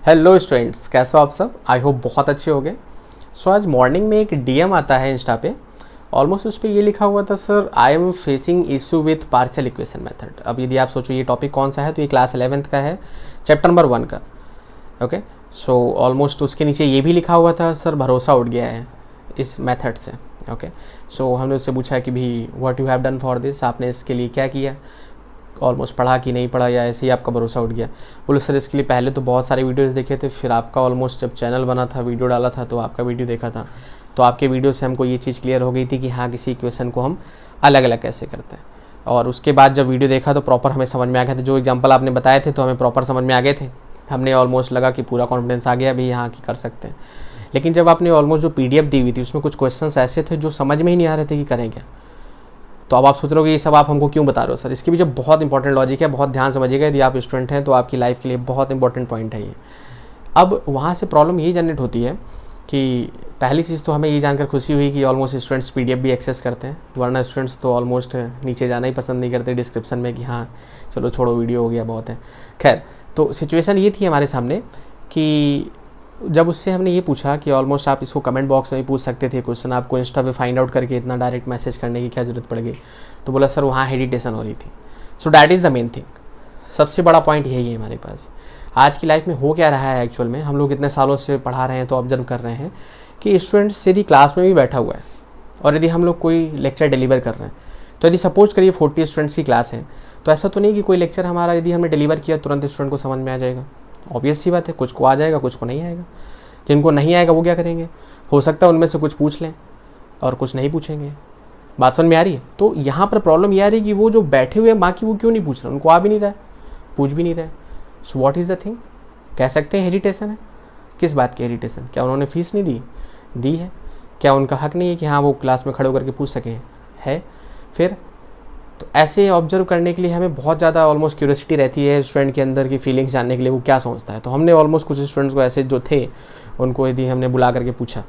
Hello students, कैसे हो आप सब। आई होप बहुत अच्छे हो गए। सो आज मॉर्निंग में एक डीएम आता है इंस्टा पे। ऑलमोस्ट उस पर ये लिखा हुआ था, sir I am facing issue with partial equation method. अब यदि आप सोचो ये टॉपिक कौन सा है, तो ये क्लास 11th का है, चैप्टर नंबर 1 का। ओके, सो ऑलमोस्ट उसके नीचे ये भी लिखा हुआ था, सर भरोसा उठ गया है इस मेथड से। ओके, सो हमने उससे पूछा कि भी what you have done for this, आपने इसके लिए क्या किया, ऑलमोस्ट पढ़ा कि नहीं पढ़ा, या ऐसे ही आपका भरोसा उठ गया। बोले सर इसके लिए पहले तो बहुत सारे वीडियोस देखे थे, फिर आपका ऑलमोस्ट जब चैनल बना था, वीडियो डाला था, तो आपका वीडियो देखा था, तो आपके वीडियो से हमको ये चीज़ क्लियर हो गई थी कि हाँ किसी इक्वेशन को हम अलग अलग कैसे करते हैं। और उसके बाद जब वीडियो देखा तो प्रॉपर हमें समझ में आ गया था। जो एग्जाम्पल आपने बताए थे तो हमें प्रॉपर समझ में आ गए थे। हमने ऑलमोस्ट लगा कि पूरा कॉन्फिडेंस आ गया भी यहाँ की कर सकते हैं। लेकिन जब आपने ऑलमोस्ट जो PDF दी हुई थी उसमें कुछ क्वेश्चंस ऐसे थे जो समझ में ही नहीं आ रहे थे कि करें क्या। तो अब आप सोच रहे हो कि ये सब आप हमको क्यों बता रहे हो सर। इसके पीछे बहुत इंपॉर्टेंट लॉजिक है, बहुत ध्यान समझिएगा। यदि आप स्टूडेंट हैं तो आपकी लाइफ के लिए बहुत इंपॉर्टेंट पॉइंट है ये। अब वहाँ से प्रॉब्लम ये जनरेट होती है कि पहली चीज़ तो हमें ये जानकर खुशी हुई कि ऑलमोस्ट स्टूडेंट्स PDF भी एक्सेस करते हैं, वरना स्टूडेंट्स तो ऑलमोस्ट नीचे जाना ही पसंद नहीं करते डिस्क्रिप्शन में कि हाँ चलो छोड़ो वीडियो हो गया बहुत है। खैर, तो सिचुएशन ये थी हमारे सामने कि जब उससे हमने ये पूछा कि ऑलमोस्ट आप इसको कमेंट बॉक्स में भी पूछ सकते थे क्वेश्चन, आपको इंस्टा पे फाइंड आउट करके इतना डायरेक्ट मैसेज करने की क्या ज़रूरत पड़ गई। तो बोला सर वहाँ हेजिटेशन हो रही थी। सो that is the main thing. सबसे बड़ा पॉइंट यही है हमारे पास। आज की लाइफ में हो क्या रहा है एक्चुअल में, हम लोग इतने सालों से पढ़ा रहे हैं तो ऑब्जर्व कर रहे हैं कि स्टूडेंट्स यदि क्लास में भी बैठा हुआ है और यदि हम लोग कोई लेक्चर डिलीवर कर रहे हैं, तो यदि सपोज करिए 40 स्टूडेंट्स की क्लास है, तो ऐसा तो नहीं कि कोई लेक्चर हमारा यदि हमने डिलीवर किया तुरंत स्टूडेंट को समझ में आ जाएगा। ऑब्वियस सी बात है, कुछ को आ जाएगा कुछ को नहीं आएगा। जिनको नहीं आएगा वो क्या करेंगे, हो सकता है उनमें से कुछ पूछ लें और कुछ नहीं पूछेंगे। बात समझ में आ रही है। तो यहाँ पर प्रॉब्लम ये आ रही है कि वो जो बैठे हुए हैं बाकी वो क्यों नहीं पूछ रहे, उनको आ भी नहीं रहा है, पूछ भी नहीं रहे। So what is the thing, कह सकते हैं हेजिटेशन है। किस बात की हेजिटेशन, क्या उन्होंने फीस नहीं दी है, क्या उनका हक नहीं है कि हाँ वो क्लास में खड़े होकर के पूछ सकें, है। फिर तो ऐसे ऑब्जर्व करने के लिए हमें बहुत ज़्यादा ऑलमोस्ट क्यूरियोसिटी रहती है स्टूडेंट के अंदर की फीलिंग्स जानने के लिए वो क्या सोचता है। तो हमने ऑलमोस्ट कुछ स्टूडेंट्स को ऐसे जो थे उनको यदि हमने बुला करके पूछा,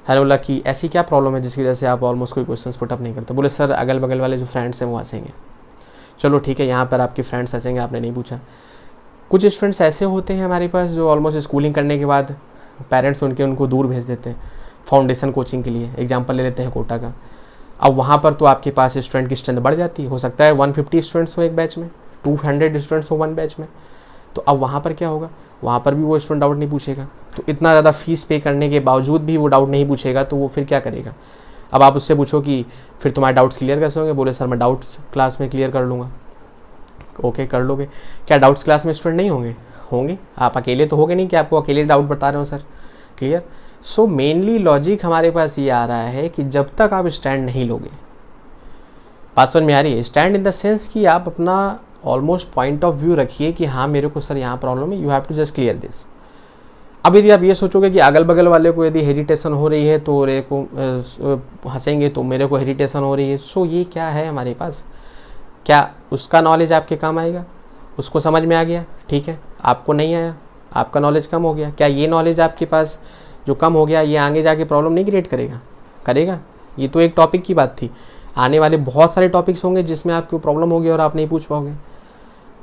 मैंने बोला कि ऐसी क्या प्रॉब्लम है जिसकी वजह से आप ऑलमोस्ट कोई क्वेश्चंस पुटअप नहीं करते। बोले सर अगल बगल वाले जो फ्रेंड्स हैं वो हंसेंगे। चलो ठीक है, यहाँ पर आपके फ्रेंड्स हंसेंगे, आपने नहीं पूछा। कुछ स्टूडेंट्स ऐसे होते हैं हमारे पास जो ऑलमोस्ट स्कूलिंग करने के बाद पेरेंट्स उनको दूर भेज देते हैं फाउंडेशन कोचिंग के लिए। एग्जाम्पल ले लेते हैं कोटा का। अब वहाँ पर तो आपके पास स्टूडेंट की स्ट्रेंथ बढ़ जाती है, हो सकता है 150 स्टूडेंट्स हो एक बैच में, 200 स्टूडेंट्स हो वन बैच में। तो अब वहाँ पर क्या होगा, वहाँ पर भी वो स्टूडेंट डाउट नहीं पूछेगा। तो इतना ज़्यादा फीस पे करने के बावजूद भी वो डाउट नहीं पूछेगा, तो वो फिर क्या करेगा। अब आप उससे पूछो कि फिर तुम्हारे डाउट्स क्लियर कैसे होंगे, बोले सर मैं डाउट्स क्लास में क्लियर कर लूँगा। ओके, कर लोगे। क्या डाउट्स क्लास में स्टूडेंट नहीं होंगे? आप अकेले तो होगे नहीं कि आपको अकेले डाउट बता रहे हो sir. Clear. So mainly logic हमारे पास ये आ रहा है कि जब तक आप स्टैंड नहीं लोगे, बात समझ में आ रही है, स्टैंड इन द सेंस कि आप अपना ऑलमोस्ट पॉइंट ऑफ व्यू रखिए कि हाँ मेरे को सर यहाँ प्रॉब्लम है, you have to just clear this. अब यदि आप ये सोचोगे कि अगल बगल वाले को यदि हेजिटेशन हो रही है तो मेरे को हंसेंगे, तो मेरे को हेजिटेशन हो रही है, सो ये क्या है हमारे पास, क्या उसका नॉलेज आपके काम आएगा, उसको समझ में आ गया, ठीक है, आपको नहीं आया, आपका नॉलेज कम हो गया, क्या ये नॉलेज आपके पास जो कम हो गया ये आगे जाके प्रॉब्लम नहीं क्रिएट करेगा। ये तो एक टॉपिक की बात थी, आने वाले बहुत सारे टॉपिक्स होंगे जिसमें आपको प्रॉब्लम होगी और आप नहीं पूछ पाओगे।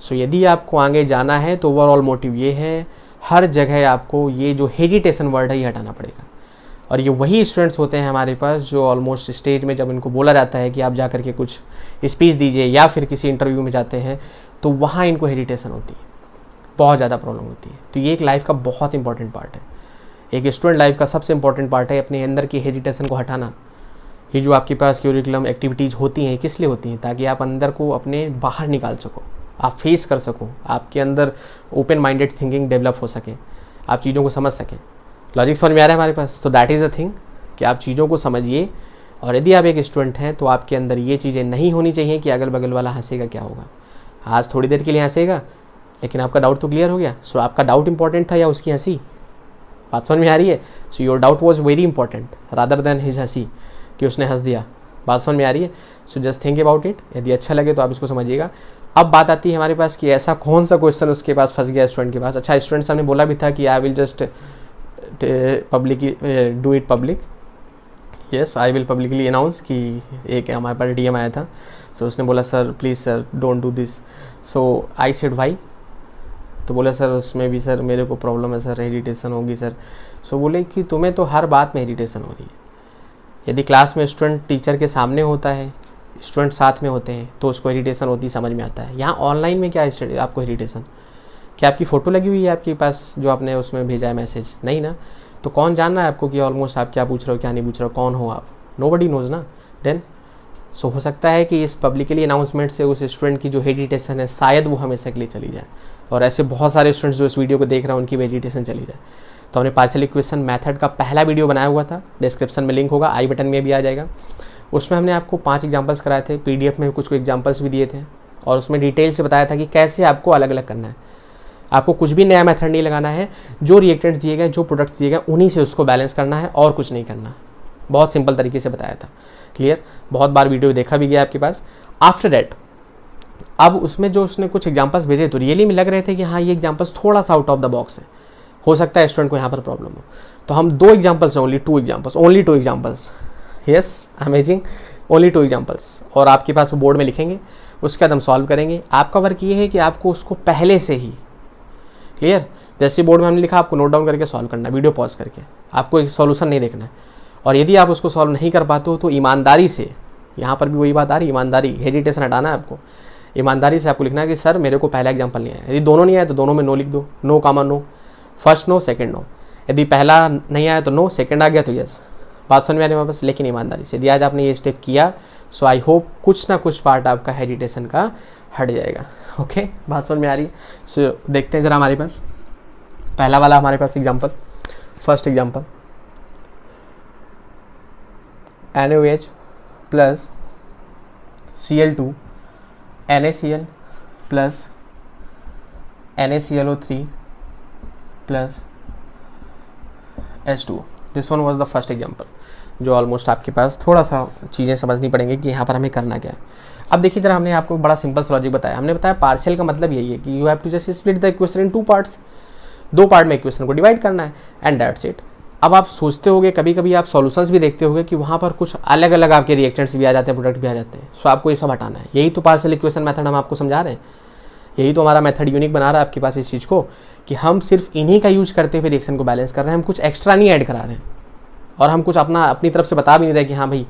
सो यदि आपको आगे जाना है तो ओवरऑल मोटिव ये है, हर जगह आपको ये जो हेजिटेशन वर्ड है ये हटाना पड़ेगा। और ये वही स्टूडेंट्स होते हैं हमारे पास जो ऑलमोस्ट स्टेज में जब इनको बोला जाता है कि आप जा करके कुछ स्पीच दीजिए या फिर किसी इंटरव्यू में जाते हैं, तो वहाँ इनको हेजिटेशन होती है, बहुत ज़्यादा प्रॉब्लम होती है। तो ये एक लाइफ का बहुत इंपॉर्टेंट पार्ट है, एक स्टूडेंट लाइफ का सबसे इंपॉर्टेंट पार्ट है अपने अंदर की हेजिटेशन को हटाना। ये जो आपके पास क्यूरिकुलम एक्टिविटीज़ होती हैं किस लिए होती हैं, ताकि आप अंदर को अपने बाहर निकाल सको, आप फेस कर सको, आपके अंदर ओपन माइंडेड थिंकिंग डेवलप हो सके, आप चीज़ों को समझ सकें। लॉजिक समझ में आ रहा है हमारे पास। तो दैट इज़ द थिंग कि आप चीज़ों को समझिए। और यदि आप एक स्टूडेंट हैं तो आपके अंदर ये चीज़ें नहीं होनी चाहिए कि अगल बगल वाला हंसेगा क्या होगा। आज थोड़ी देर के लिए हंसेगा, लेकिन आपका डाउट तो क्लियर हो गया। सो आपका डाउट इंपॉर्टेंट था या उसकी हंसी, बात समझ में आ रही है। So your doubt was very important rather than his हंसी, कि उसने हंस दिया। बात समझ में आ रही है। So just think about it. यदि अच्छा लगे तो आप इसको समझिएगा। अब बात आती है हमारे पास कि ऐसा कौन सा क्वेश्चन उसके पास फंस गया स्टूडेंट के पास। अच्छा, स्टूडेंट्स हमने बोला भी था कि I will just do it public, yes I will publicly announce कि एक हमारे पास DM आया था। सो उसने बोला sir please sir don't do this. So I said why. तो बोले सर उसमें भी सर मेरे को प्रॉब्लम है सर, हेजिटेशन होगी सर। सो बोले कि तुम्हें तो हर बात में हेजिटेशन हो रही है। यदि क्लास में स्टूडेंट टीचर के सामने होता है, स्टूडेंट साथ में होते हैं तो उसको हेजिटेशन होती समझ में आता है। यहाँ ऑनलाइन में क्या है आपको हेजिटेशन? क्या आपकी फ़ोटो लगी हुई है आपके पास जो आपने उसमें भेजा है मैसेज? नहीं ना। तो कौन जान रहा है आपको कि ऑलमोस्ट आप क्या पूछ रहे हो क्या नहीं पूछ रहे हो, कौन हो आप? नोबडी नोज ना। देन सो हो सकता है कि इस पब्लिकली अनाउंसमेंट से उस स्टूडेंट की जो हेजिटेशन है शायद वो हमेशा के लिए चली जाए, और ऐसे बहुत सारे स्टूडेंट्स जो इस वीडियो को देख रहे हैं उनकी हेजिटेशन चली जाए। तो हमने पार्शियल इक्वेशन मेथड का पहला वीडियो बनाया हुआ था, डिस्क्रिप्शन में लिंक होगा, आई बटन में भी आ जाएगा। उसमें हमने आपको 5 एग्जाम्पल्स कराए थे, PDF में कुछ एग्जाम्पल्स भी दिए थे, और उसमें डिटेल से बताया था कि कैसे आपको अलग अलग करना है। आपको कुछ भी नया मेथड नहीं लगाना है, जो रिएक्टेंट्स दिए गए, जो प्रोडक्ट्स दिए गए, उन्हीं से उसको बैलेंस करना है और कुछ नहीं करना। बहुत सिंपल तरीके से बताया था। क्लियर? बहुत बार वीडियो देखा भी गया आपके पास। आफ्टर दैट अब उसमें जो उसने कुछ एग्जाम्पल्स भेजे तो रियली में लग रहे थे कि हाँ ये एग्जाम्पल्स थोड़ा सा आउट ऑफ द बॉक्स है, हो सकता है स्टूडेंट को यहाँ पर प्रॉब्लम हो। तो हम 2 एग्जाम्पल्स हैं, only 2 examples, yes amazing, only 2 examples, और आपके पास बोर्ड में लिखेंगे, उसके बाद हम सॉल्व करेंगे। आपका वर्क ये है कि आपको उसको पहले से ही, क्लियर, जैसे बोर्ड में हमने लिखा आपको नोट डाउन करके सॉल्व करना है, वीडियो पॉज करके, आपको एक सॉल्यूशन नहीं देखना है। और यदि आप उसको सॉल्व नहीं कर पाते हो तो ईमानदारी से, यहाँ पर भी वही बात आ रही, ईमानदारी, हेजिटेशन हटाना है आपको। ईमानदारी से आपको लिखना है कि सर मेरे को पहला एग्जाम्पल नहीं आया। यदि दोनों नहीं आए तो दोनों में नो लिख दो, no comma no, first no second no. यदि पहला नहीं आया तो नो, सेकंड आ गया तो यस। बात समझ में आ रही है वापस? लेकिन ईमानदारी से। यदि आज आपने ये स्टेप किया सो आई होप कुछ ना कुछ पार्ट आपका हेजिटेशन का हट जाएगा। ओके, बात समझ में आ रही है? सो देखते हैं जरा हमारे पास पहला वाला हमारे पास example, first example, NaOH plus Cl2 NaCl plus NaClO3 plus H2O। This one was the first example, जो ऑलमोस्ट आपके पास थोड़ा सा चीज़ें समझनी पड़ेंगी कि यहाँ पर हमें करना क्या है। अब देखिए जरा, हमने आपको बड़ा सिंपल लॉजिक बताया। हमने बताया पार्शियल का मतलब यही है कि you have to just split the equation in 2 parts, 2 part में इक्वेशन को डिवाइड करना है, एंड दैट्स इट। अब आप सोचते होगे, कभी कभी आप सॉल्यूशंस भी देखते होगे कि वहाँ पर कुछ अलग अलग आपके रिएक्टेंट्स भी आ जाते हैं, प्रोडक्ट भी आ जाते हैं। सो आपको ये सब हटाना है। यही तो पार्शियल इक्वेशन मेथड हम आपको समझा रहे हैं, यही तो हमारा मेथड यूनिक बना रहा है आपके पास इस चीज़ को, कि हम सिर्फ इन्हीं का यूज करते हुए रिएक्शन को बैलेंस कर रहे हैं, हम कुछ एक्स्ट्रा नहीं ऐड करा रहे हैं, और हम कुछ अपनी तरफ से बता भी नहीं रहे कि हाँ भाई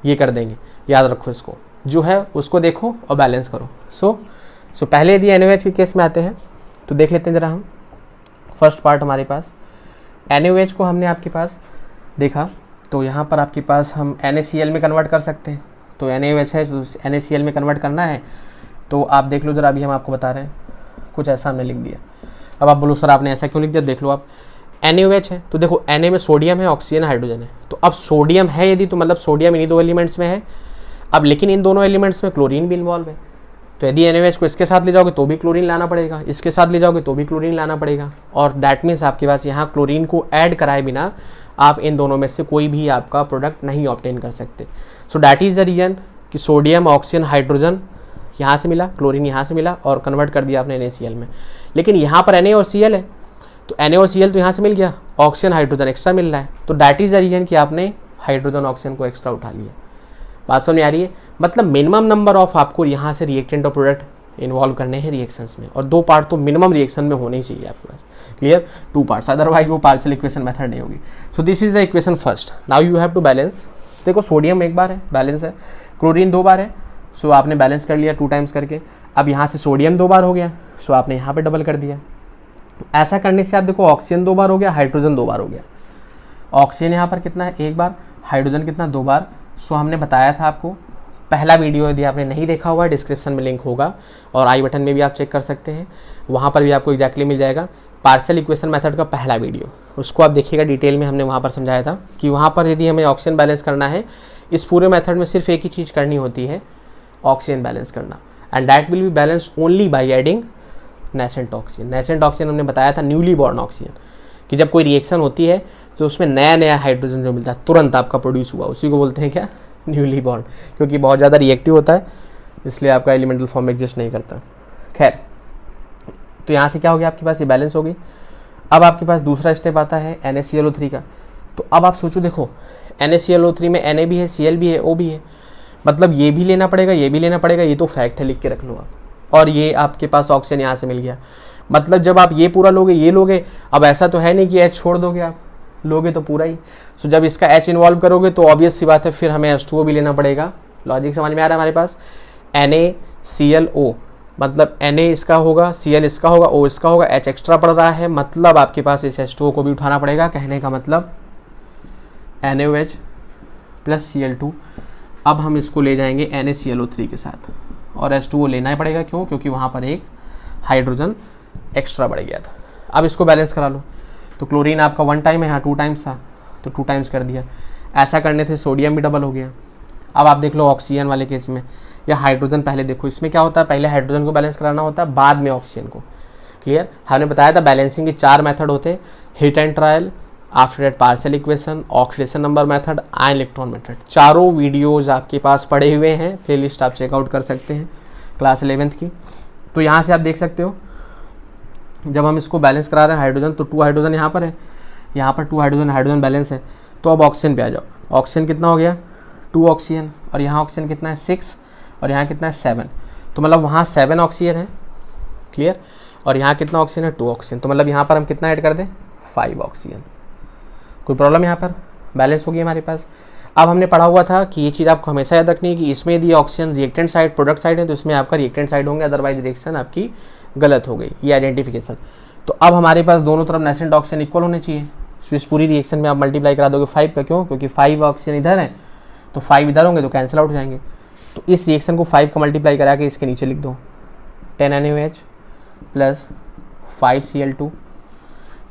ये कर देंगे। याद रखो, इसको जो है उसको देखो और बैलेंस करो। सो पहले यदि NaOH के केस में आते हैं तो देख लेते हैं जरा हम। फर्स्ट पार्ट हमारे पास NaOH को हमने आपके पास देखा, तो यहाँ पर आपके पास हम NaCl में कन्वर्ट कर सकते हैं। तो NaOH है तो NaCl में कन्वर्ट करना है, तो आप देख लो जरा, अभी हम आपको बता रहे हैं, कुछ ऐसा हमने लिख दिया। अब आप बोलो सर आपने ऐसा क्यों लिख दिया? देख लो आप, NaOH है तो देखो Na में सोडियम है, ऑक्सीजन, हाइड्रोजन है। तो अब सोडियम है यदि, तो मतलब सोडियम इन्हीं 2 एलिमेंट्स में है। अब लेकिन इन दोनों एलिमेंट्स में क्लोरीन भी इन्वॉल्व है, तो यदि NaOH को इसके साथ ले जाओगे तो भी क्लोरीन लाना पड़ेगा, इसके साथ ले जाओगे तो भी क्लोरीन लाना पड़ेगा, और दैट मीन्स आपके पास यहाँ क्लोरीन को ऐड कराए बिना आप इन दोनों में से कोई भी आपका प्रोडक्ट नहीं ऑब्टेन कर सकते। So that is the reason कि सोडियम, ऑक्सीजन, हाइड्रोजन यहाँ से मिला, क्लोरीन यहाँ से मिला, और कन्वर्ट कर दिया आपने NaCl में। लेकिन यहाँ पर Na और Cl है, तो Na और Cl तो यहाँ से मिल गया, ऑक्सीजन हाइड्रोजन एक्स्ट्रा मिल रहा है, तो दैट इज़ द रीजन कि आपने हाइड्रोजन ऑक्सीजन को एक्स्ट्रा उठा लिया। बात समझ में आ रही है? मतलब मिनिमम नंबर ऑफ आपको यहाँ से रिएक्टेंट और प्रोडक्ट इन्वॉल्व करने हैं रिएक्शंस में, और 2 पार्ट तो मिनिमम रिएक्शन में होने ही चाहिए आपके पास। क्लियर? 2 पार्ट्स, अदरवाइज वो पार्शियल इक्वेशन मेथड नहीं होगी। So this is the equation first. Now you have to balance. देखो सोडियम एक बार है, बैलेंस है, क्लोरीन 2 बार है, सो आपने बैलेंस कर लिया 2 टाइम्स करके। अब यहाँ से सोडियम 2 बार हो गया, सो आपने यहाँ पे डबल कर दिया। ऐसा करने से आप देखो ऑक्सीजन 2 बार हो गया, हाइड्रोजन 2 बार हो गया। ऑक्सीजन यहाँ पर कितना है? 1 बार, हाइड्रोजन कितना? 2 बार। सो हमने बताया था आपको, पहला वीडियो यदि आपने नहीं देखा हुआ है डिस्क्रिप्शन में लिंक होगा, और आई बटन में भी आप चेक कर सकते हैं, वहाँ पर भी आपको एग्जैक्टली मिल जाएगा पार्शियल इक्वेशन मेथड का पहला वीडियो। उसको आप देखिएगा, डिटेल में हमने वहाँ पर समझाया था कि वहाँ पर यदि हमें ऑक्सीजन बैलेंस करना है, इस पूरे मेथड में सिर्फ एक ही चीज़ करनी होती है, ऑक्सीजन बैलेंस करना, and that will be balanced only by adding nascent oxygen. Nascent oxygen हमने बताया था न्यूली बॉर्न ऑक्सीजन, कि जब कोई रिएक्शन होती है तो उसमें नया नया हाइड्रोजन जो मिलता है तुरंत आपका प्रोड्यूस हुआ, उसी को बोलते हैं क्या? Newly born. क्योंकि बहुत ज़्यादा रिएक्टिव होता है इसलिए आपका एलिमेंटल फॉर्म एग्जिस्ट नहीं करता। खैर, तो यहाँ से क्या हो गया आपके पास? ये बैलेंस हो गई। अब आपके पास दूसरा स्टेप आता है NaClO3 का। तो अब आप सोचो, देखो NaClO3 में Na भी है, Cl भी है, O भी है, मतलब ये भी लेना पड़ेगा, ये भी लेना पड़ेगा, ये तो फैक्ट है, लिख के रख लो आप। और ये आपके पास ऑक्सीजन यहाँ से मिल गया। मतलब जब आप ये पूरा लोगे, ये लोगे, अब ऐसा तो है नहीं कि H छोड़ दोगे, आप लोगे तो पूरा ही। सो जब इसका H इन्वॉल्व करोगे तो ऑब्वियस सी बात है फिर हमें H2O भी लेना पड़ेगा। लॉजिक समझ में आ रहा है हमारे पास। NaClO, मतलब Na इसका होगा, Cl इसका होगा, O इसका होगा, H एक्स्ट्रा पड़ रहा है, मतलब आपके पास इस H2O को भी उठाना पड़ेगा। कहने का मतलब NaOH प्लस Cl2। अब हम इसको ले जाएंगे NaClO3 के साथ, और H2O लेना ही पड़ेगा। क्यों? क्योंकि वहाँ पर एक हाइड्रोजन एक्स्ट्रा बढ़ गया था। अब इसको बैलेंस करा लो। तो क्लोरीन आपका 1 टाइम है, यहाँ 2 टाइम्स था, तो 2 टाइम्स कर दिया। ऐसा करने से सोडियम भी डबल हो गया। अब आप देख लो ऑक्सीजन वाले केस में, या हाइड्रोजन पहले देखो, इसमें क्या होता है, पहले हाइड्रोजन को बैलेंस कराना होता है, बाद में ऑक्सीजन को। क्लियर? हमने बताया था बैलेंसिंग के 4 मेथड होते हैं, hit and trial, after that partial equation, oxidation number method, ion electron method. चारों वीडियोज़ आपके पास पड़े हुए हैं, प्लेलिस्ट आप चेकआउट कर सकते हैं क्लास 11th की। तो यहाँ से आप देख सकते हो जब हम इसको बैलेंस करा रहे हैं हाइड्रोजन, तो 2 हाइड्रोजन यहाँ पर है, यहाँ पर 2 हाइड्रोजन, हाइड्रोजन बैलेंस है। तो अब ऑक्सीजन पे आ जाओ। ऑक्सीजन कितना हो गया? 2 ऑक्सीजन, और यहाँ ऑक्सीजन कितना है? 6, और यहाँ कितना है? 7। तो मतलब वहाँ 7 ऑक्सीजन है। क्लियर? और यहाँ कितना ऑक्सीजन है? 2 ऑक्सीजन। तो मतलब यहाँ पर हम कितना ऐड कर दें? 5 ऑक्सीजन। कोई प्रॉब्लम? यहाँ पर बैलेंस होगी हमारे पास। अब हमने पढ़ा हुआ था कि ये चीज़ आपको हमेशा याद रखनी है कि इसमें यदि oxygen reactant side product side है तो इसमें आपका रिएक्टेंट साइड होंगे, अदरवाइज रिएक्शन आपकी गलत हो गई, ये आइडेंटिफिकेशन। तो अब हमारे पास दोनों तरफ नेसेंट ऑक्सीजन इक्वल होने चाहिए। तो इस पूरी रिएक्शन में आप मल्टीप्लाई करा दोगे 5 का। क्यों? क्योंकि 5 ऑक्सीजन इधर है, तो 5 इधर होंगे तो कैंसिल आउट हो जाएंगे। तो इस रिएक्शन को 5 का मल्टीप्लाई करा के इसके नीचे लिख दो, 10 NaOH प्लस 5 Cl2,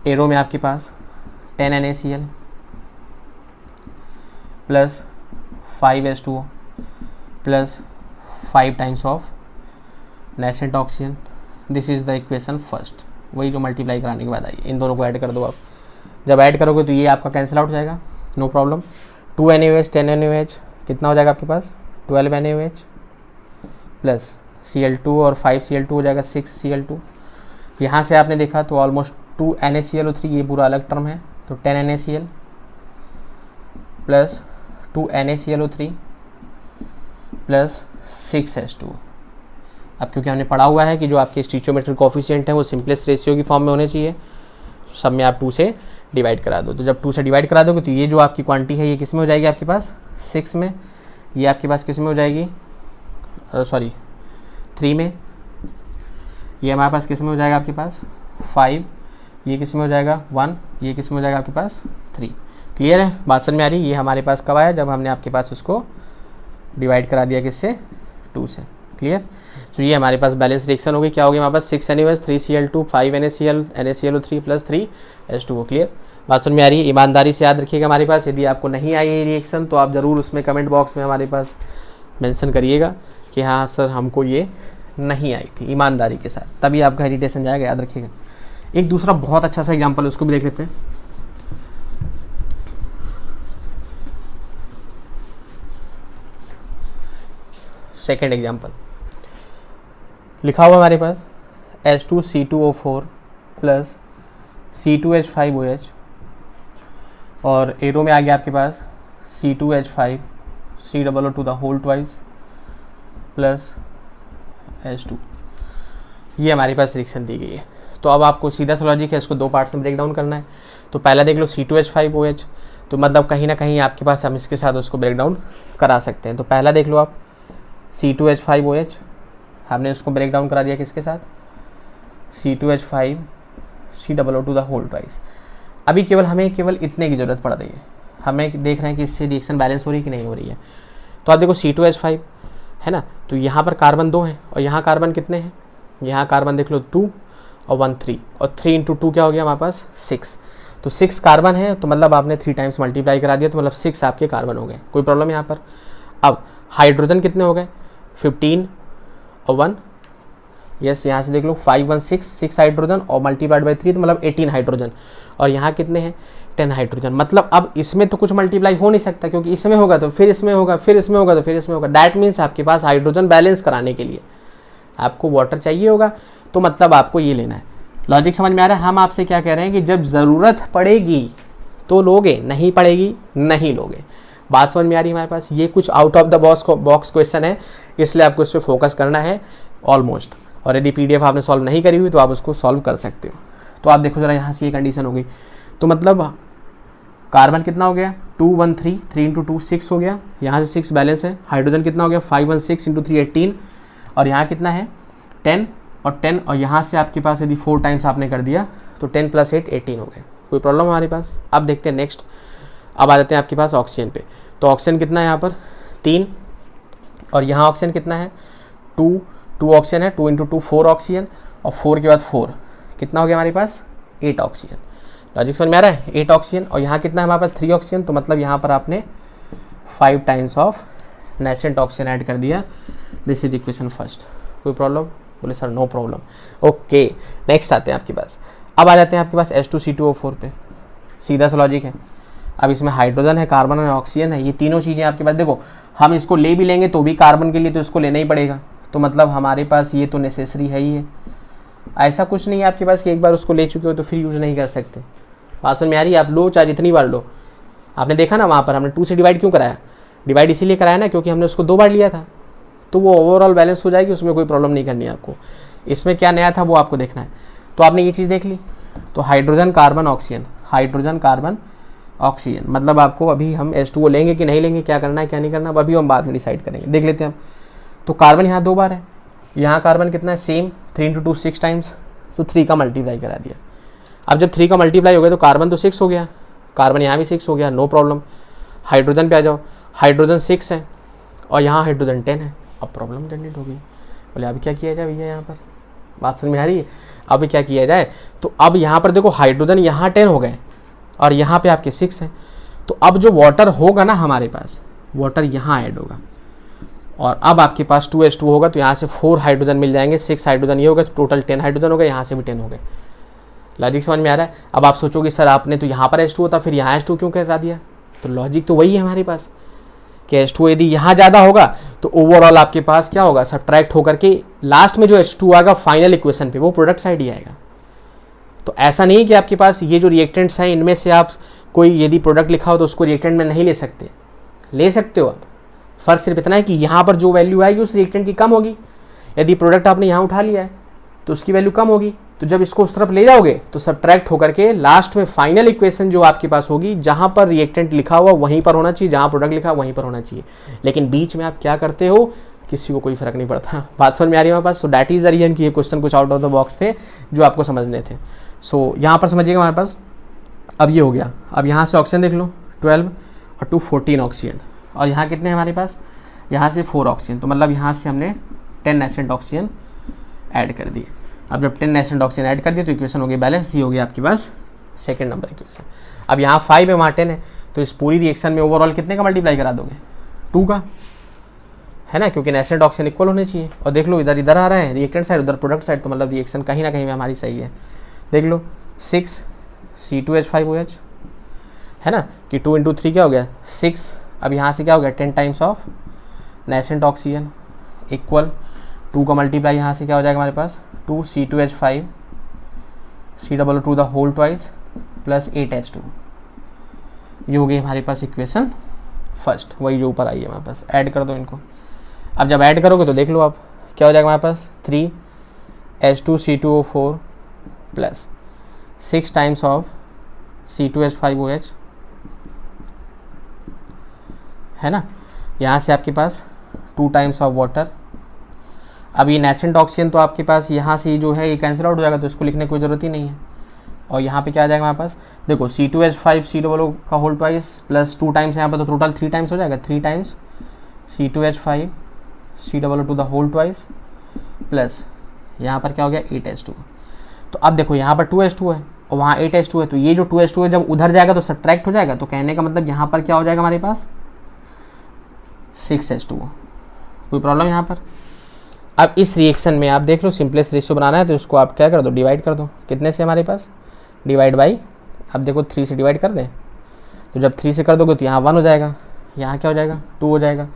एरो में आपके पास 10 NaCl plus 5 H2O plus 5 times of nascent oxygen. This is the equation first, वही जो मल्टीप्लाई कराने के बाद आई। इन दोनों को ऐड कर दो आप। जब ऐड करोगे तो ये आपका कैंसिल आउट हो जाएगा, नो प्रॉब्लम। 2 NaOH 10 NaOH कितना हो जाएगा आपके पास? 12 NaOH प्लस Cl2 और 5 Cl2 हो जाएगा 6 Cl2। यहाँ से आपने देखा तो ऑलमोस्ट 2 NaClO3, ये पूरा अलग टर्म है, तो 10 NaCl plus 2 NaClO3 plus 6 H2। अब क्योंकि हमने पढ़ा हुआ है कि जो आपके स्टीचियोमेट्रिक कोफिशिएंट है वो सिंपलेस्ट रेशियो की फॉर्म में होने चाहिए, सब में आप 2 से डिवाइड करा दो। तो जब 2 से डिवाइड करा दोगे तो ये जो आपकी क्वांटिटी है ये किस में हो जाएगी आपके पास? 6 में। ये आपके पास किस में हो जाएगी? सॉरी 3 में। ये हमारे पास किस में हो जाएगा आपके पास? 5। ये किस में हो जाएगा? 1। ये किस में हो जाएगा आपके पास? 3। क्लियर है? बात समझ में आ रही? ये हमारे पास कब आया? जब हमने आपके पास उसको डिवाइड करा दिया किससे? 2 से। क्लियर? तो ये हमारे पास बैलेंस रिएक्शन होगी। क्या होगी हमारे पास? 6 NaOH 3 Cl2 5 NaCl NaClO3 plus 3 H2O। Clear? बात समझ में आ रही है? ईमानदारी से याद रखिएगा हमारे पास। यदि आपको नहीं आई ये रिएक्शन तो आप ज़रूर उसमें कमेंट बॉक्स में हमारे पास मेंशन करिएगा कि हाँ सर हमको ये नहीं आई थी, ईमानदारी के साथ, तभी आपका हेजिटेशन जाएगा, याद रखिएगा। एक दूसरा बहुत अच्छा सा एग्जाम्पल है, उसको भी देख लेते हैं। सेकेंड एग्जाम्पल लिखा हुआ हमारे पास H2C2O4 प्लस C2H5OH, और एरो में आ गया आपके पास C2H5 COO2 the whole twice plus H2। ये हमारे पास रिएक्शन दी गई है। तो अब आपको सीधा सा लॉजिक है, इसको 2 पार्ट्स में ब्रेक डाउन करना है। तो पहला देख लो C2H5OH, तो मतलब कहीं ना कहीं आपके पास हम इसके साथ उसको ब्रेक डाउन करा सकते हैं। तो पहला देख लो आप C2H5OH, हमने उसको ब्रेक डाउन करा दिया किसके साथ? C2H5 COO2 the whole twice. अभी केवल हमें केवल इतने की ज़रूरत पड़ रही है, हमें देख रहे हैं कि इससे रिएक्शन बैलेंस हो रही है कि नहीं हो रही है। तो आप देखो C2H5 है ना, तो यहाँ पर कार्बन 2 हैं और यहाँ कार्बन कितने हैं? यहाँ कार्बन देख लो 2 और 1 3, और 3 × 2 क्या हो गया हमारे पास? 6। तो 6 कार्बन है, तो मतलब आपने 3 टाइम्स मल्टीप्लाई करा दिया, तो मतलब 6 आपके कार्बन हो गए। कोई प्रॉब्लम यहाँ पर? अब हाइड्रोजन कितने हो गए? 15 और 1, यस यहाँ से देख लो 5 1 6 हाइड्रोजन और मल्टीप्लाइड बाई 3, तो मतलब 18 हाइड्रोजन। और यहाँ कितने हैं? 10 हाइड्रोजन। मतलब अब इसमें तो कुछ मल्टीप्लाई हो नहीं सकता, क्योंकि इसमें होगा तो फिर इसमें होगा, फिर इसमें होगा तो फिर इसमें होगा। दैट मीन्स आपके पास हाइड्रोजन बैलेंस कराने के लिए आपको वाटर चाहिए होगा, तो मतलब आपको ये लेना है। लॉजिक समझ में आ रहा है? हम आपसे क्या कह रहे हैं कि जब ज़रूरत पड़ेगी तो लोगे, नहीं पड़ेगी नहीं लोगे। बात समझ में आ रही है हमारे पास? ये कुछ out of the box question है, इसलिए आपको इस पर फोकस करना है ऑलमोस्ट। और यदि PDF आपने सॉल्व नहीं करी हुई तो आप उसको सॉल्व कर सकते हो। तो आप देखो जरा, यहाँ से ये कंडीशन हो गई, तो मतलब कार्बन कितना हो गया 213, 3 × 2 6 हो गया, यहाँ से 6 बैलेंस है। हाइड्रोजन कितना हो गया 516 × 3 18, और यहाँ कितना है 10 और 10, और यहाँ से आपके पास यदि 4 टाइम्स आपने कर दिया तो 10 + 8 18 हो गए। कोई प्रॉब्लम हमारे पास? अब देखते हैं नेक्स्ट। अब आ जाते हैं आपके पास ऑक्सीजन पे। तो ऑक्सीजन कितना है यहाँ पर 3, और यहाँ ऑक्सीजन कितना है 2 ऑक्सीजन है, 2 × 2 4 ऑक्सीजन, और 4 के बाद 4 कितना हो गया हमारे पास 8 ऑक्सीजन। लॉजिक समझ में आ रहा है? 8 ऑक्सीजन, और यहाँ कितना है हमारे पास 3 ऑक्सीजन, तो मतलब यहाँ पर आपने 5 times of nascent oxygen add कर दिया। This is equation first. कोई प्रॉब्लम? बोले sir no problem. Okay, next आते हैं आपके पास। अब आ जाते हैं आपके पास H2C2O4 पे। सीधा सा लॉजिक है। अब इसमें हाइड्रोजन है, कार्बन है, ऑक्सीजन है, ये तीनों चीज़ें आपके पास। देखो हम इसको ले भी लेंगे तो भी कार्बन के लिए तो इसको लेना ही पड़ेगा, तो मतलब हमारे पास ये तो नेसेसरी है ही है। ऐसा कुछ नहीं है आपके पास कि एक बार उसको ले चुके हो तो फिर यूज़ नहीं कर सकते। बात समझ में आ रही है? आप लो चाहे जितनी बार लो। आपने देखा ना वहाँ पर हमने 2 से डिवाइड क्यों कराया? डिवाइड इसीलिए कराया ना क्योंकि हमने उसको 2 बार लिया था, तो वो ओवरऑल बैलेंस हो जाएगी, उसमें कोई प्रॉब्लम नहीं करनी है आपको। इसमें क्या नया था वो आपको देखना है। तो आपने ये चीज़ देख ली, तो hydrogen carbon oxygen, hydrogen carbon oxygen, मतलब आपको अभी हम H2O लेंगे कि नहीं लेंगे, क्या करना है क्या नहीं करना, अभी हम बाद में डिसाइड करेंगे। देख लेते हैं हम। तो कार्बन यहाँ 2 बार है, यहाँ कार्बन कितना है सेम 3 × 2 6 टाइम्स, तो 3 का मल्टीप्लाई करा दिया। अब जब 3 का मल्टीप्लाई हो गया तो कार्बन तो 6 हो गया, कार्बन यहाँ भी 6 हो गया, नो प्रॉब्लम। हाइड्रोजन पे आ जाओ, हाइड्रोजन 6 है और यहाँ हाइड्रोजन 10 है। अब प्रॉब्लम जनरेट हो गई। बोले अभी क्या किया जाए भैया? यहाँ पर बात समझ में आ रही है? अब क्या किया जाए? तो अब यहाँ पर देखो हाइड्रोजन यहाँ 10 हो गए और यहाँ पे आपके 6 हैं, तो अब जो वाटर होगा ना हमारे पास, वाटर यहाँ ऐड होगा, और अब आपके पास 2H2 होगा, तो यहाँ से 4 हाइड्रोजन मिल जाएंगे, 6 हाइड्रोजन ये होगा, तो टोटल 10 हाइड्रोजन हो गए, यहाँ से भी 10 हो गए। लॉजिक समझ में आ रहा है? अब आप सोचोगे सर आपने तो यहाँ पर H2 होता फिर यहाँ H2 क्यों करा दिया? तो लॉजिक तो वही है हमारे पास कि H2 यदि यहाँ ज़्यादा होगा तो ओवरऑल आपके पास क्या होगा, सब्ट्रैक्ट होकर के लास्ट में जो H2 आएगा फाइनल इक्वेशन पे वो प्रोडक्ट साइड ही आएगा। तो ऐसा नहीं कि आपके पास ये जो रिएक्टेंट्स हैं इनमें से आप कोई यदि प्रोडक्ट लिखा हो तो उसको रिएक्टेंट में नहीं ले सकते, ले सकते हो आप। फ़र्क सिर्फ इतना है कि यहाँ पर जो वैल्यू आएगी उस रिएक्टेंट की कम होगी। यदि प्रोडक्ट आपने यहाँ उठा लिया है तो उसकी वैल्यू कम होगी, तो जब इसको उस तरफ ले जाओगे तो सब्ट्रैक्ट होकर के लास्ट में फाइनल इक्वेशन जो आपके पास होगी, जहाँ पर रिएक्टेंट लिखा हुआ वहीं पर होना चाहिए, जहाँ प्रोडक्ट लिखा वहीं पर होना चाहिए। लेकिन बीच में आप क्या करते हो किसी को कोई फर्क नहीं पड़ता। बात समझ में आ रही है हमारे पास? So that is the reason कि ये क्वेश्चन कुछ आउट ऑफ द बॉक्स थे जो आपको समझने थे। सो यहाँ पर समझिएगा हमारे पास अब ये हो गया। अब यहाँ से ऑक्सीजन देख लो 12 और 2 14 ऑक्सीजन, और यहाँ कितने हैं हमारे पास, यहाँ से 4 ऑक्सीजन, तो मतलब यहाँ से हमने 10 नेसेंट ऑक्सीजन ऐड कर दिए। अब जब 10 नेसेंट ऑक्सीजन ऐड कर दिए तो इक्वेशन हो गई बैलेंस, ये हो गया आपके पास सेकंड नंबर इक्वेशन। अब यहाँ 5 है वहाँ 10 है, तो इस पूरी रिएक्शन में ओवरऑल कितने का मल्टीप्लाई करा दोगे? 2 का, है ना, क्योंकि नेसेंट ऑक्सीजन इक्वल होने चाहिए। और देख लो इधर इधर आ रहा है रिएक्टेंट साइड, उधर प्रोडक्ट साइड, तो मतलब रिएक्शन कहीं ना कहीं में हमारी सही है। देख लो 6 C2H5OH, है ना, कि 2 × 3 क्या हो गया 6। अब यहाँ से क्या हो गया 10 times of nascent oxygen equal 2 का मल्टीप्लाई यहाँ से क्या हो जाएगा हमारे पास 2 C2H5 C2 the whole twice plus 8H2। ये हो गई हमारे पास इक्वेशन फर्स्ट, वही जो ऊपर आई है हमारे पास। ऐड कर दो इनको। अब जब ऐड करोगे तो देख लो आप क्या हो जाएगा हमारे पास 3H2C2O4 plus 6 times of C2H5OH, है ना, यहाँ से आपके पास 2 टाइम्स ऑफ वाटर। अब ये नेसेंट ऑक्सीजन तो आपके पास यहाँ से जो है ये कैंसिल आउट हो जाएगा, तो इसको लिखने की कोई ज़रूरत ही नहीं है। और यहाँ पे क्या आ जाएगा हमारे पास, देखो C2H5 C2 का होल ट्वाइस प्लस 2 टाइम्स यहाँ पर, तो टोटल 3 टाइम्स हो जाएगा। 3 times C2H5 C2 the whole twice plus यहाँ पर क्या हो गया 8H2। तो अब देखो यहाँ पर 2H2 है और वहाँ 8H2 है, तो ये जो 2H2 है जब उधर जाएगा तो सब्ट्रैक्ट हो जाएगा, तो कहने का मतलब यहाँ पर क्या हो जाएगा हमारे पास 6H2। कोई प्रॉब्लम यहाँ पर? अब इस रिएक्शन में आप देख लो सिंपलेस्ट रेशियो बनाना है तो इसको आप क्या कर दो, डिवाइड कर दो। कितने से हमारे पास, डिवाइड बाई, अब देखो 3 से डिवाइड कर दें, तो जब 3 से कर दोगे तो यहाँ 1 हो जाएगा, यहाँ क्या हो जाएगा 2 हो जाएगा,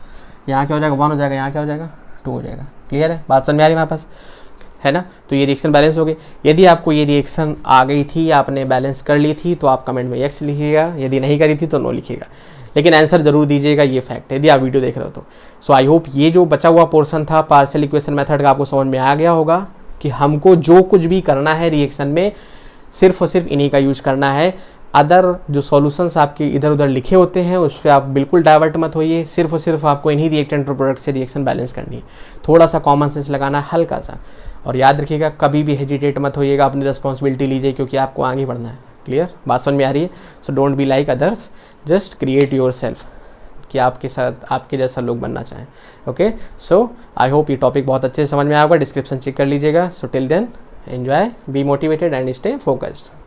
यहाँ क्या हो जाएगा 1 हो जाएगा, यहाँ क्या हो जाएगा 2 हो जाएगा। क्लियर है? बात समझ में आ रही है हमारे पास, है ना? तो ये रिएक्शन बैलेंस हो गई। यदि आपको ये रिएक्शन आ गई थी, आपने बैलेंस कर ली थी, तो आप कमेंट में यस लिखिएगा, यदि नहीं करी थी तो नो लिखिएगा, लेकिन आंसर जरूर दीजिएगा, ये फैक्ट है यदि आप वीडियो देख रहे हो तो। सो आई होप ये जो बचा हुआ पोर्शन था पार्शियल इक्वेशन मेथड का आपको समझ में आ गया होगा। कि हमको जो कुछ भी करना है रिएक्शन में सिर्फ और सिर्फ इन्हीं का यूज करना है। अदर जो सॉल्यूशंस आपके इधर उधर लिखे होते हैं उस पर आप बिल्कुल डाइवर्ट मत होइए, सिर्फ और सिर्फ आपको इन्हीं रिएक्टेंट और प्रोडक्ट से रिएक्शन बैलेंस करनी है। थोड़ा सा कॉमन सेंस लगाना है, हल्का सा, और याद रखिएगा कभी भी हेजिटेट मत होइएगा, अपनी रिस्पॉन्सिबिलिटी लीजिए क्योंकि आपको आगे बढ़ना है। क्लियर, बात समझ में आ रही है? So don't be like others, just create your self कि आपके साथ आपके जैसा लोग बनना चाहें। ओके, सो आई होप ये टॉपिक बहुत अच्छे से समझ में आएगा। डिस्क्रिप्शन चेक कर लीजिएगा। So till then enjoy, be motivated and stay focused.